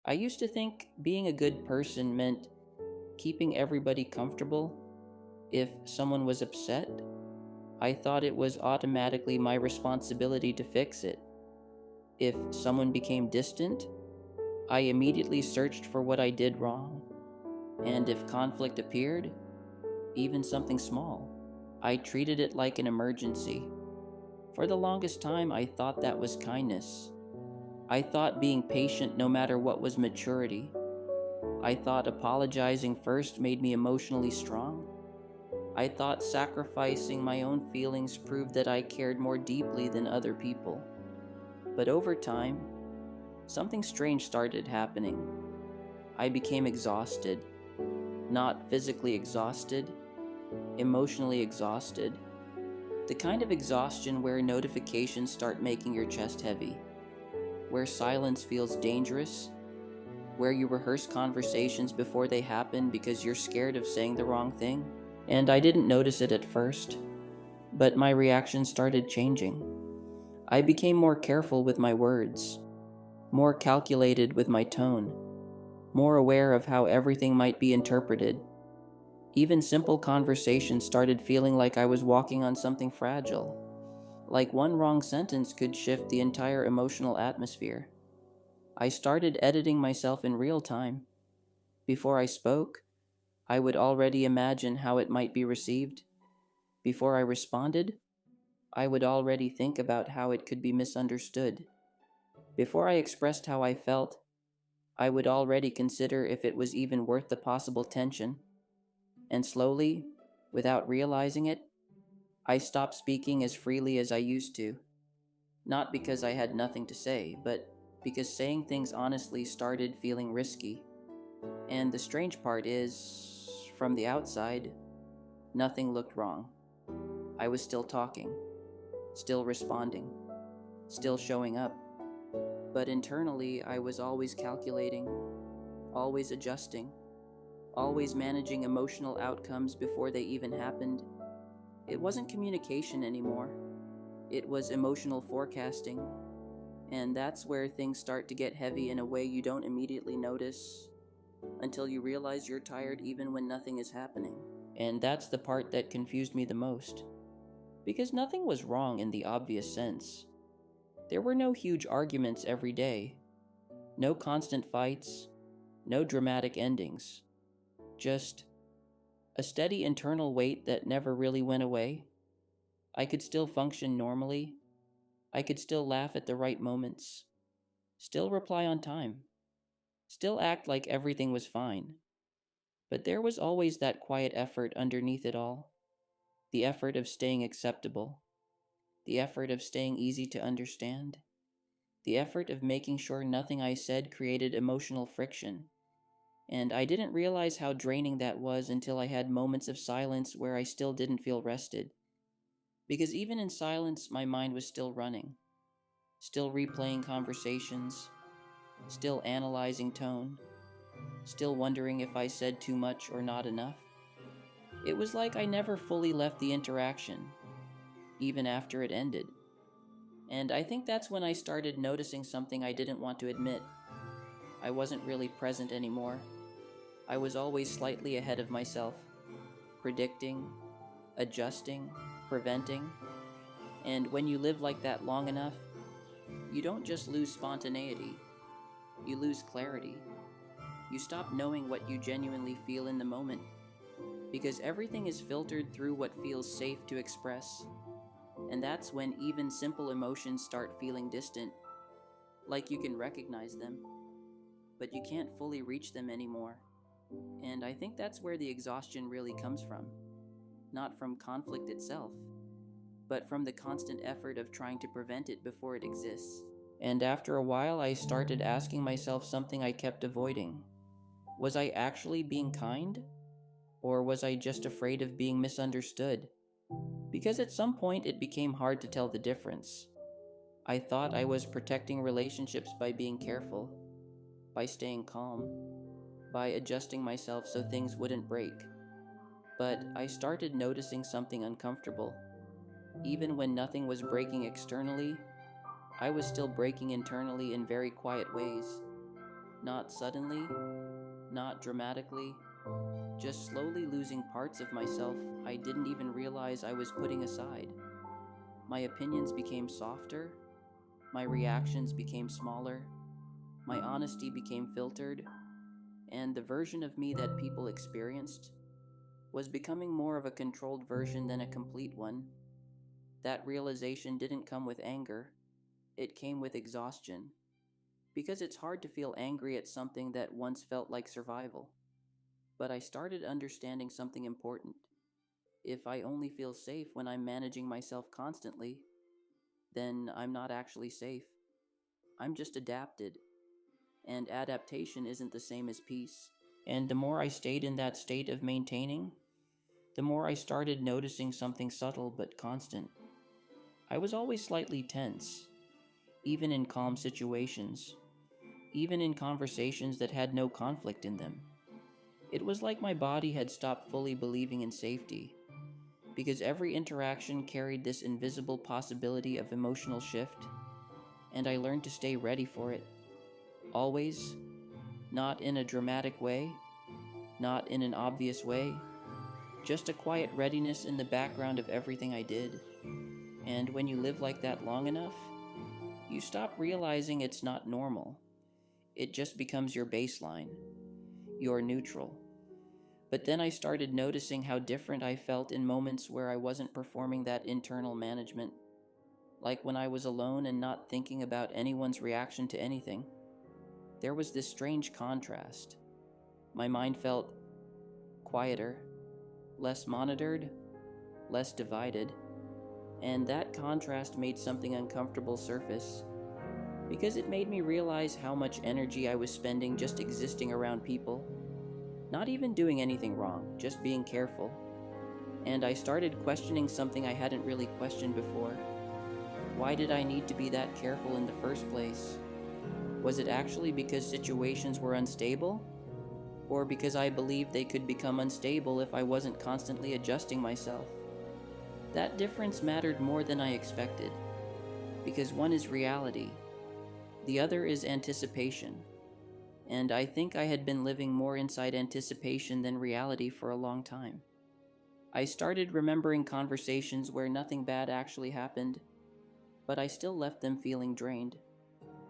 I used to think being a good person meant keeping everybody comfortable. If someone was upset, I thought it was automatically my responsibility to fix it. If someone became distant, I immediately searched for what I did wrong. And if conflict appeared, even something small, I treated it like an emergency. For the longest time, I thought that was kindness. I thought being patient no matter what was maturity. I thought apologizing first made me emotionally strong. I thought sacrificing my own feelings proved that I cared more deeply than other people. But over time, something strange started happening. I became exhausted. Not physically exhausted, emotionally exhausted. The kind of exhaustion where notifications start making your chest heavy, where silence feels dangerous, where you rehearse conversations before they happen because you're scared of saying the wrong thing. And I didn't notice it at first, but my reaction started changing. I became more careful with my words, more calculated with my tone, more aware of how everything might be interpreted. Even simple conversations started feeling like I was walking on something fragile, like one wrong sentence could shift the entire emotional atmosphere. I started editing myself in real time. Before I spoke, I would already imagine how it might be received. Before I responded, I would already think about how it could be misunderstood. Before I expressed how I felt, I would already consider if it was even worth the possible tension. And slowly, without realizing it, I stopped speaking as freely as I used to. Not because I had nothing to say, but because saying things honestly started feeling risky. And the strange part is, from the outside, nothing looked wrong. I was still talking, still responding, still showing up. But internally, I was always calculating, always adjusting, always managing emotional outcomes before they even happened. It wasn't communication anymore, it was emotional forecasting. And that's where things start to get heavy in a way you don't immediately notice until you realize you're tired even when nothing is happening. And that's the part that confused me the most. Because nothing was wrong in the obvious sense. There were no huge arguments every day, no constant fights, no dramatic endings. Just a steady internal weight that never really went away. I could still function normally. I could still laugh at the right moments. Still reply on time. Still act like everything was fine. But there was always that quiet effort underneath it all. The effort of staying acceptable. The effort of staying easy to understand. The effort of making sure nothing I said created emotional friction. And I didn't realize how draining that was until I had moments of silence where I still didn't feel rested. Because even in silence, my mind was still running, still replaying conversations, still analyzing tone, still wondering if I said too much or not enough. It was like I never fully left the interaction, even after it ended. And I think that's when I started noticing something I didn't want to admit. I wasn't really present anymore. I was always slightly ahead of myself, predicting, adjusting, preventing. And when you live like that long enough, you don't just lose spontaneity, you lose clarity. You stop knowing what you genuinely feel in the moment, because everything is filtered through what feels safe to express. And that's when even simple emotions start feeling distant, like you can recognize them, but you can't fully reach them anymore. And I think that's where the exhaustion really comes from. Not from conflict itself, but from the constant effort of trying to prevent it before it exists. And after a while, I started asking myself something I kept avoiding. Was I actually being kind? Or was I just afraid of being misunderstood? Because at some point it became hard to tell the difference. I thought I was protecting relationships by being careful, by staying calm, by adjusting myself so things wouldn't break. But I started noticing something uncomfortable. Even when nothing was breaking externally, I was still breaking internally in very quiet ways. Not suddenly, not dramatically, just slowly losing parts of myself I didn't even realize I was putting aside. My opinions became softer, my reactions became smaller, my honesty became filtered, and the version of me that people experienced was becoming more of a controlled version than a complete one. That realization didn't come with anger, it came with exhaustion. Because it's hard to feel angry at something that once felt like survival. But I started understanding something important. If I only feel safe when I'm managing myself constantly, then I'm not actually safe. I'm just adapted, and adaptation isn't the same as peace. And the more I stayed in that state of maintaining, the more I started noticing something subtle but constant. I was always slightly tense, even in calm situations, even in conversations that had no conflict in them. It was like my body had stopped fully believing in safety, because every interaction carried this invisible possibility of emotional shift, and I learned to stay ready for it. Always, not in a dramatic way, not in an obvious way, just a quiet readiness in the background of everything I did. And when you live like that long enough, you stop realizing it's not normal. It just becomes your baseline, your neutral. But then I started noticing how different I felt in moments where I wasn't performing that internal management, like when I was alone and not thinking about anyone's reaction to anything. There was this strange contrast. My mind felt quieter, less monitored, less divided, and that contrast made something uncomfortable surface, because it made me realize how much energy I was spending just existing around people, not even doing anything wrong, just being careful. And I started questioning something I hadn't really questioned before. Why did I need to be that careful in the first place? Was it actually because situations were unstable? Or because I believed they could become unstable if I wasn't constantly adjusting myself? That difference mattered more than I expected, because one is reality, the other is anticipation. And I think I had been living more inside anticipation than reality for a long time. I started remembering conversations where nothing bad actually happened, but I still left them feeling drained.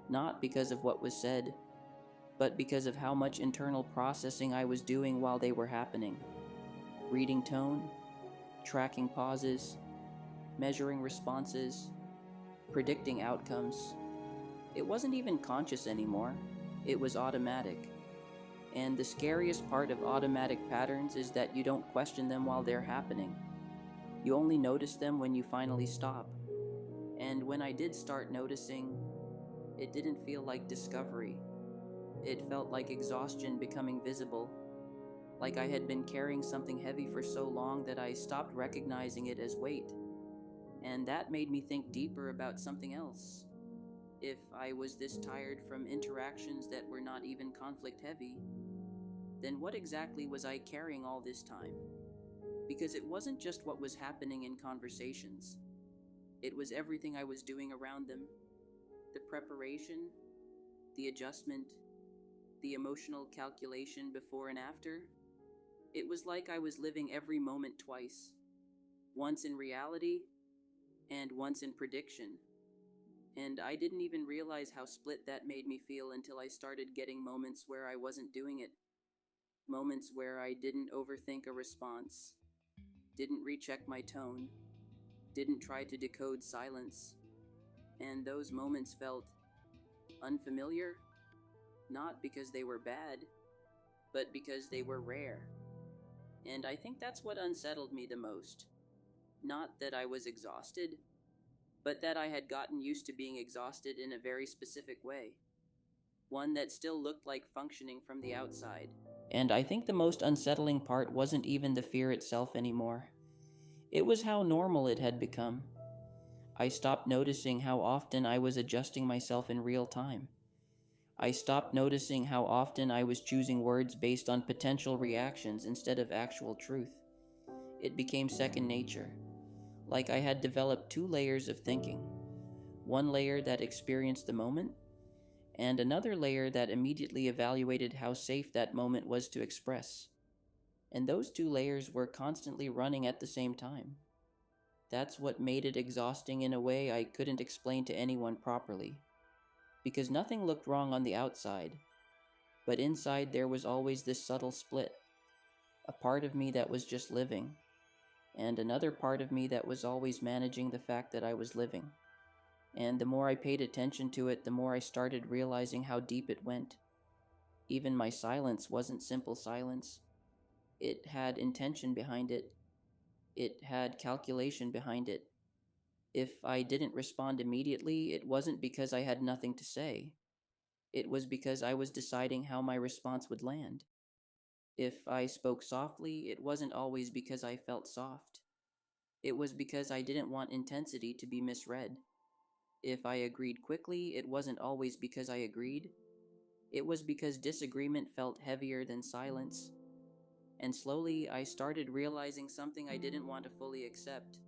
Not because of what was said, but because of how much internal processing I was doing while they were happening. Reading tone, tracking pauses, measuring responses, predicting outcomes. It wasn't even conscious anymore, it was automatic. And the scariest part of automatic patterns is that you don't question them while they're happening. You only notice them when you finally stop. And when I did start noticing, it didn't feel like discovery. It felt like exhaustion becoming visible, like I had been carrying something heavy for so long that I stopped recognizing it as weight. And that made me think deeper about something else. If I was this tired from interactions that were not even conflict heavy, then what exactly was I carrying all this time? Because it wasn't just what was happening in conversations, it was everything I was doing around them. The preparation, the adjustment, the emotional calculation before and after. It was like I was living every moment twice, once in reality and once in prediction. And I didn't even realize how split that made me feel until I started getting moments where I wasn't doing it. Moments where I didn't overthink a response, didn't recheck my tone, didn't try to decode silence. And those moments felt unfamiliar, not because they were bad, but because they were rare. And I think that's what unsettled me the most. Not that I was exhausted, but that I had gotten used to being exhausted in a very specific way. One that still looked like functioning from the outside. And I think the most unsettling part wasn't even the fear itself anymore. It was how normal it had become. I stopped noticing how often I was adjusting myself in real time. I stopped noticing how often I was choosing words based on potential reactions instead of actual truth. It became second nature, like I had developed two layers of thinking. One layer that experienced the moment, and another layer that immediately evaluated how safe that moment was to express. And those two layers were constantly running at the same time. That's what made it exhausting in a way I couldn't explain to anyone properly. Because nothing looked wrong on the outside, but inside there was always this subtle split. A part of me that was just living, and another part of me that was always managing the fact that I was living. And the more I paid attention to it, the more I started realizing how deep it went. Even my silence wasn't simple silence. It had intention behind it. It had calculation behind it. If I didn't respond immediately, it wasn't because I had nothing to say. It was because I was deciding how my response would land. If I spoke softly, it wasn't always because I felt soft. It was because I didn't want intensity to be misread. If I agreed quickly, it wasn't always because I agreed. It was because disagreement felt heavier than silence. And slowly, I started realizing something I didn't want to fully accept.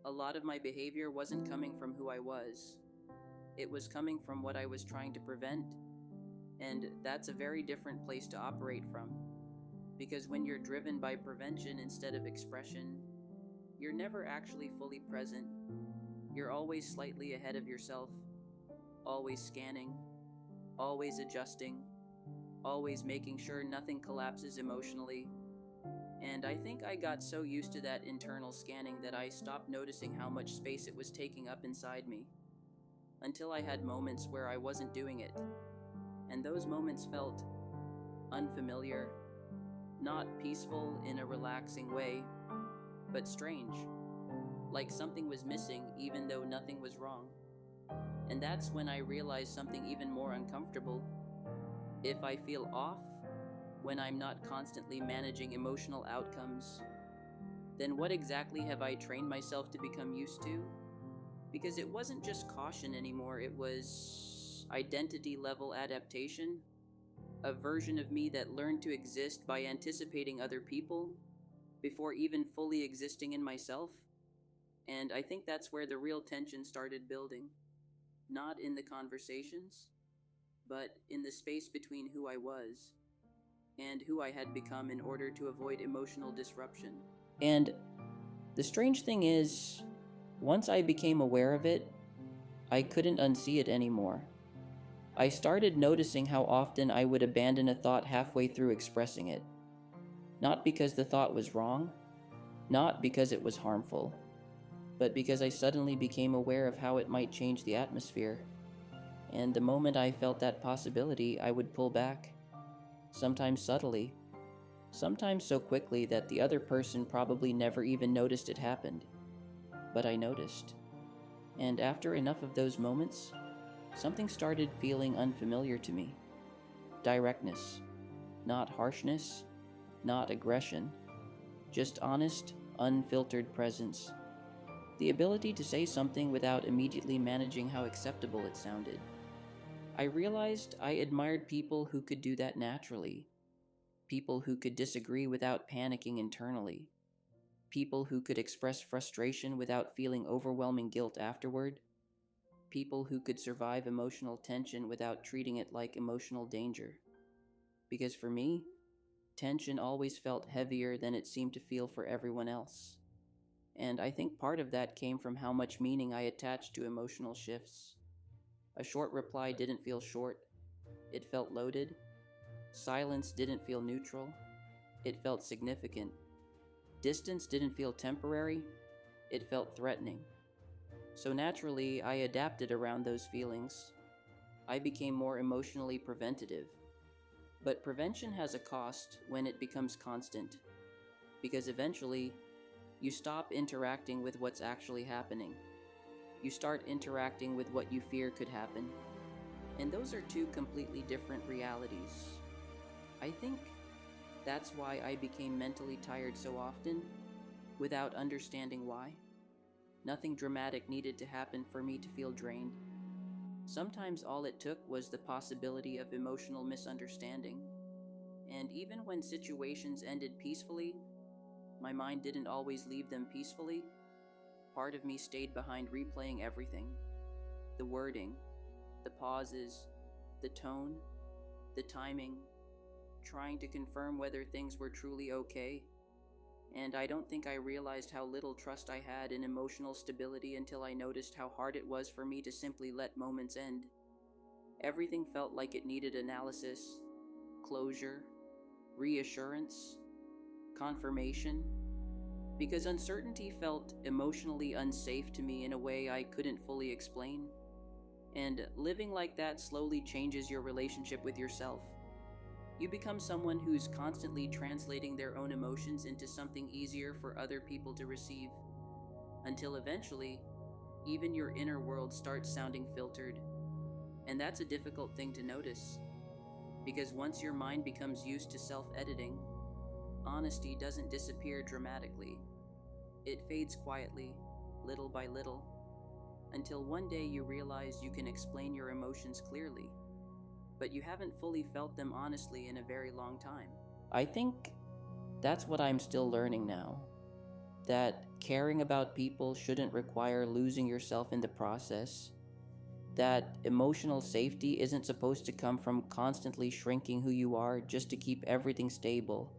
A lot of my behavior wasn't coming from who I was. It was coming from what I was trying to prevent. And that's a very different place to operate from. Because when you're driven by prevention instead of expression, you're never actually fully present. You're always slightly ahead of yourself, always scanning, always adjusting, always making sure nothing collapses emotionally. And I think I got so used to that internal scanning that I stopped noticing how much space it was taking up inside me. Until I had moments where I wasn't doing it. And those moments felt unfamiliar, not peaceful in a relaxing way, but strange. Like something was missing even though nothing was wrong. And that's when I realized something even more uncomfortable. If I feel off, when I'm not constantly managing emotional outcomes, then what exactly have I trained myself to become used to? Because it wasn't just caution anymore, it was identity level adaptation, a version of me that learned to exist by anticipating other people before even fully existing in myself. And I think that's where the real tension started building. Not in the conversations, but in the space between who I was and who I had become in order to avoid emotional disruption. And the strange thing is, once I became aware of it, I couldn't unsee it anymore. I started noticing how often I would abandon a thought halfway through expressing it. Not because the thought was wrong, not because it was harmful, but because I suddenly became aware of how it might change the atmosphere. And the moment I felt that possibility, I would pull back, sometimes subtly, sometimes so quickly that the other person probably never even noticed it happened. But I noticed. And after enough of those moments, something started feeling unfamiliar to me. Directness. Not harshness, not aggression. Just honest, unfiltered presence. The ability to say something without immediately managing how acceptable it sounded. I realized I admired people who could do that naturally. People who could disagree without panicking internally. People who could express frustration without feeling overwhelming guilt afterward. People who could survive emotional tension without treating it like emotional danger. Because for me, tension always felt heavier than it seemed to feel for everyone else. And I think part of that came from how much meaning I attached to emotional shifts. A short reply didn't feel short, it felt loaded. Silence didn't feel neutral, it felt significant. Distance didn't feel temporary, it felt threatening. So naturally, I adapted around those feelings. I became more emotionally preventative. But prevention has a cost when it becomes constant, because eventually, you stop interacting with what's actually happening. You start interacting with what you fear could happen. And those are two completely different realities. I think that's why I became mentally tired so often, without understanding why. Nothing dramatic needed to happen for me to feel drained. Sometimes all it took was the possibility of emotional misunderstanding. And even when situations ended peacefully, my mind didn't always leave them peacefully. Part of me stayed behind replaying everything. The wording, the pauses, the tone, the timing, trying to confirm whether things were truly okay. And I don't think I realized how little trust I had in emotional stability until I noticed how hard it was for me to simply let moments end. Everything felt like it needed analysis, closure, reassurance, confirmation, because uncertainty felt emotionally unsafe to me in a way I couldn't fully explain. And living like that slowly changes your relationship with yourself. You become someone who's constantly translating their own emotions into something easier for other people to receive, until eventually, even your inner world starts sounding filtered. And that's a difficult thing to notice, because once your mind becomes used to self-editing, honesty doesn't disappear dramatically. It fades quietly, little by little, until one day you realize you can explain your emotions clearly, but you haven't fully felt them honestly in a very long time. I think that's what I'm still learning now. That caring about people shouldn't require losing yourself in the process. That emotional safety isn't supposed to come from constantly shrinking who you are just to keep everything stable.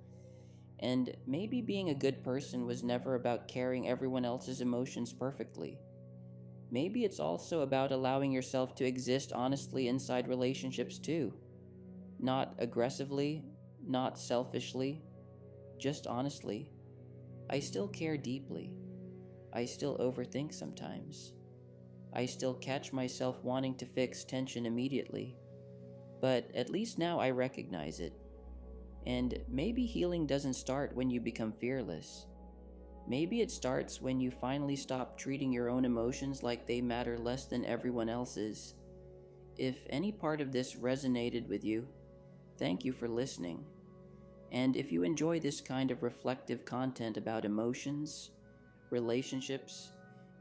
And maybe being a good person was never about carrying everyone else's emotions perfectly. Maybe it's also about allowing yourself to exist honestly inside relationships too. Not aggressively, not selfishly, just honestly. I still care deeply. I still overthink sometimes. I still catch myself wanting to fix tension immediately. But at least now I recognize it. And maybe healing doesn't start when you become fearless. Maybe it starts when you finally stop treating your own emotions like they matter less than everyone else's. If any part of this resonated with you, thank you for listening. And if you enjoy this kind of reflective content about emotions, relationships,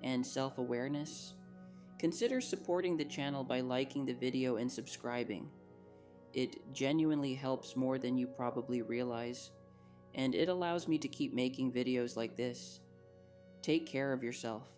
and self-awareness, consider supporting the channel by liking the video and subscribing. It genuinely helps more than you probably realize, and it allows me to keep making videos like this. Take care of yourself.